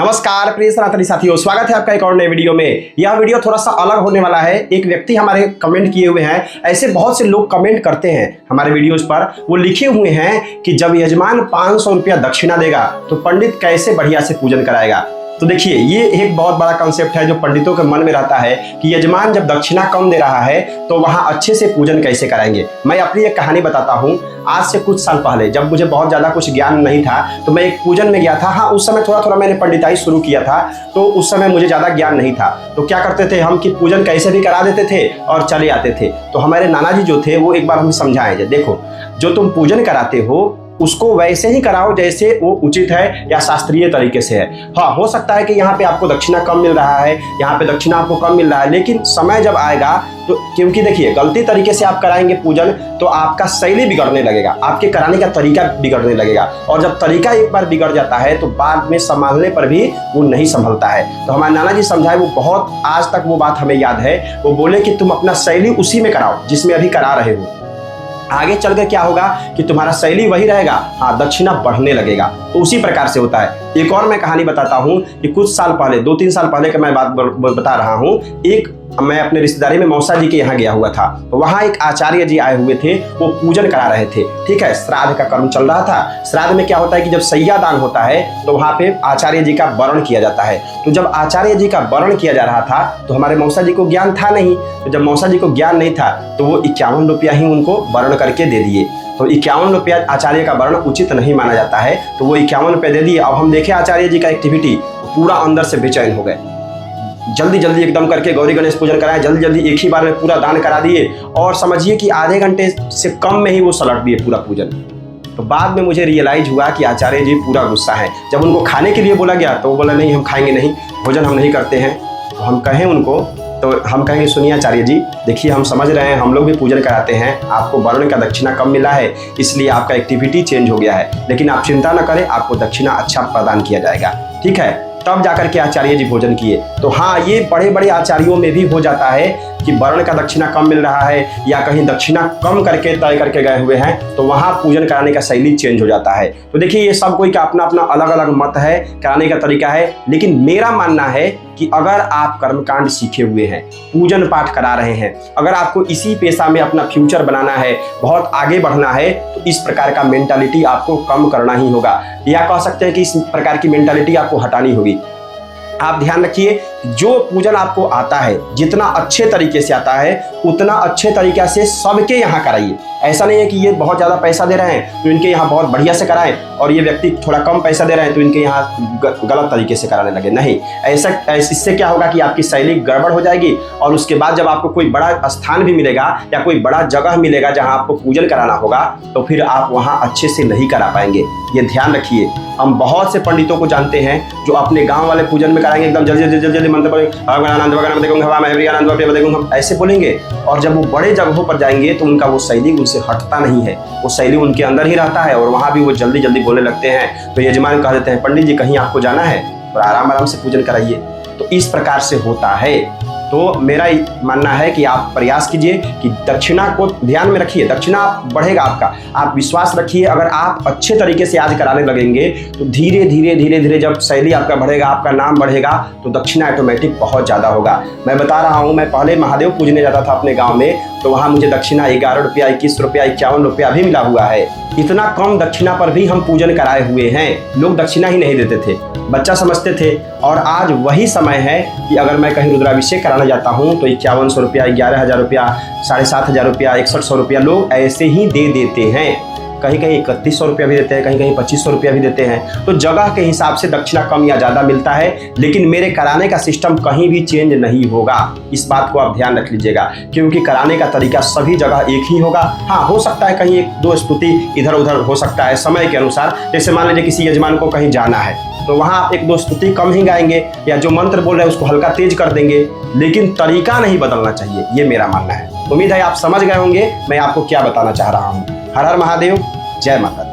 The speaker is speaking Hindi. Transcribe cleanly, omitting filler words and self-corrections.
नमस्कार प्रिय सनातनी साथियों, स्वागत है आपका एक और नए वीडियो में। यह वीडियो थोड़ा सा अलग होने वाला है। एक व्यक्ति हमारे कमेंट किए हुए हैं, ऐसे बहुत से लोग कमेंट करते हैं हमारे वीडियोस पर। वो लिखे हुए हैं कि जब यजमान 500 रुपया दक्षिणा देगा तो पंडित कैसे बढ़िया से पूजन कराएगा। तो देखिए, ये एक बहुत बड़ा कॉन्सेप्ट है जो पंडितों के मन में रहता है कि यजमान जब दक्षिणा कम दे रहा है तो वहां अच्छे से पूजन कैसे कराएंगे। मैं अपनी एक कहानी बताता हूं। आज से कुछ साल पहले जब मुझे बहुत ज़्यादा कुछ ज्ञान नहीं था तो मैं एक पूजन में गया था। हाँ, उस समय थोड़ा थोड़ा मैंने पंडिताई शुरू किया था, तो उस समय मुझे ज़्यादा ज्ञान नहीं था। तो क्या करते थे हम कि पूजन कैसे भी करा देते थे और चले आते थे। तो हमारे नाना जी जो थे वो एक बार हमें समझाए, देखो जो तुम पूजन कराते हो उसको वैसे ही कराओ जैसे वो उचित है या शास्त्रीय तरीके से है। हाँ, हो सकता है कि यहाँ पे आपको दक्षिणा कम मिल रहा है, यहाँ पे दक्षिणा आपको कम मिल रहा है, लेकिन समय जब आएगा तो क्योंकि देखिए गलती तरीके से आप कराएंगे पूजन तो आपका शैली बिगड़ने लगेगा, आपके कराने का तरीका बिगड़ने लगेगा। और जब तरीका एक बार बिगड़ जाता है तो बाद में संभालने पर भी वो नहीं संभलता है। तो हमारे नाना जी समझाए, वो बहुत आज तक वो बात हमें याद है। वो बोले कि तुम अपना शैली उसी में कराओ जिसमें अभी करा रहे हो। आगे चल के क्या होगा कि तुम्हारा शैली वही रहेगा, हाँ दक्षिणा बढ़ने लगेगा। तो उसी प्रकार से होता है। एक और मैं कहानी बताता हूँ कि कुछ साल पहले, 2-3 साल पहले का मैं बात बता रहा हूँ। मैं अपने रिश्तेदारी में मौसा जी के यहाँ गया हुआ था। तो वहाँ एक आचार्य जी आए हुए थे, वो पूजन करा रहे थे। ठीक है, श्राद्ध का कर्म चल रहा था। श्राद्ध में क्या होता है कि जब सैया दान होता है तो वहाँ पे आचार्य जी का वरण किया जाता है। तो जब आचार्य जी का वरण किया जा रहा था तो हमारे मौसा जी को ज्ञान था नहीं। तो जब मौसा जी को ज्ञान नहीं था तो वो 51 रुपया ही उनको वरण करके दे दिए। तो 51 रुपया आचार्य का वर्ण उचित नहीं माना जाता है, तो वो 51 रुपये दे दिए। अब हम देखें आचार्य जी का एक्टिविटी, पूरा अंदर से बेचैन हो गए। जल्दी जल्दी एकदम करके गौरी गणेश पूजन कराए, जल्दी जल्दी एक ही बार में पूरा दान करा दिए और समझिए कि आधे घंटे से कम में ही वो सलट दिए पूरा पूजन। तो बाद में मुझे रियलाइज हुआ कि आचार्य जी पूरा गुस्सा है। जब उनको खाने के लिए बोला गया तो वो बोला नहीं, हम खाएंगे नहीं, भोजन हम नहीं करते हैं। तो हम कहें उनको, तो हम कहेंगे सुनिए आचार्य जी, देखिए हम समझ रहे हैं, हम लोग भी पूजन कराते हैं, आपको वर्ण का दक्षिणा कम मिला है इसलिए आपका एक्टिविटी चेंज हो गया है, लेकिन आप चिंता न करें, आपको दक्षिणा अच्छा प्रदान किया जाएगा। ठीक है, तब जाकर के आचार्य जी भोजन किए। तो हाँ, ये बड़े बड़े आचार्यों में भी हो जाता है कि वर्ण का दक्षिणा कम मिल रहा है या कहीं दक्षिणा कम करके तय करके गए हुए हैं तो वहाँ पूजन कराने का शैली चेंज हो जाता है। तो देखिए, ये सब कोई का अपना अपना अलग अलग मत है, कराने का तरीका है। लेकिन मेरा मानना है कि अगर आप कर्मकांड सीखे हुए हैं, पूजन पाठ करा रहे हैं, अगर आपको इसी पेशा में अपना फ्यूचर बनाना है, बहुत आगे बढ़ना है, तो इस प्रकार का मेंटालिटी आपको कम करना ही होगा, या कह सकते हैं कि इस प्रकार की मेंटालिटी आपको हटानी होगी। आप ध्यान रखिए, जो पूजन आपको आता है, जितना अच्छे तरीके से आता है उतना अच्छे तरीके से सबके यहाँ कराइए। ऐसा नहीं है कि ये बहुत ज़्यादा पैसा दे रहे हैं तो इनके यहाँ बहुत बढ़िया से कराएं और ये व्यक्ति थोड़ा कम पैसा दे रहे हैं तो इनके यहाँ गलत तरीके से कराने लगे। नहीं, ऐसा इससे क्या होगा कि आपकी शैली गड़बड़ हो जाएगी और उसके बाद जब आपको कोई बड़ा स्थान भी मिलेगा या कोई बड़ा जगह मिलेगा जहाँ आपको पूजन कराना होगा तो फिर आप वहाँ अच्छे से नहीं करा पाएंगे। ये ध्यान रखिए। हम बहुत से पंडितों को जानते हैं जो अपने गाँव वाले पूजन में कराएंगे, एकदम जल्दी जल्दी जल्दी मंत्र पढ़ेंगे, ऐसे बोलेंगे, और जब वो बड़े जगहों पर जाएंगे तो उनका वो शैली उनसे हटता नहीं है, वो शैली उनके अंदर ही रहता है और वहाँ भी वो जल्दी जल्दी बोलने लगते हैं। तो यजमान कह देते हैं, पंडित जी कहीं आपको जाना है तो आराम आराम से पूजन कराइए। तो इस प्रकार से होता है। तो मेरा मानना है कि आप प्रयास कीजिए कि दक्षिणा को ध्यान में रखिए। दक्षिणा बढ़ेगा आपका, आप विश्वास रखिए। अगर आप अच्छे तरीके से आज कराने लगेंगे तो धीरे धीरे धीरे धीरे जब शैली आपका बढ़ेगा, आपका नाम बढ़ेगा, तो दक्षिणा ऑटोमेटिक बहुत ज़्यादा होगा। मैं बता रहा हूँ, मैं पहले महादेव पूजने जाता था अपने गाँव में, तो वहाँ मुझे दक्षिणा 11 रुपया, 21 रुपया, 51 रुपया भी मिला हुआ है। इतना कम दक्षिणा पर भी हम पूजन कराए हुए हैं। लोग दक्षिणा ही नहीं देते थे, बच्चा समझते थे। और आज वही समय है कि अगर मैं कहीं रुद्राभिषेक कराने जाता हूँ तो 5100 रुपया, 11,000 रुपया, 7,500 रुपया, 6100 रुपया लोग ऐसे ही दे देते हैं। कहीं कहीं 3100 रुपया भी देते हैं, कहीं कहीं 2500 रुपया भी देते हैं। तो जगह के हिसाब से दक्षिणा कम या ज़्यादा मिलता है, लेकिन मेरे कराने का सिस्टम कहीं भी चेंज नहीं होगा। इस बात को आप ध्यान रख लीजिएगा, क्योंकि कराने का तरीका सभी जगह एक ही होगा। हाँ, हो सकता है कहीं 1-2 स्तुति इधर उधर हो सकता है समय के अनुसार। जैसे मान लीजिए किसी यजमान को कहीं जाना है तो वहाँ आप 1-2 स्तुति कम ही गाएंगे या जो मंत्र बोल रहे हैं उसको हल्का तेज कर देंगे, लेकिन तरीका नहीं बदलना चाहिए। ये मेरा मानना है। उम्मीद है आप समझ गए होंगे मैं आपको क्या बताना चाह रहा हूँ। हर हर महादेव, जय माता दी।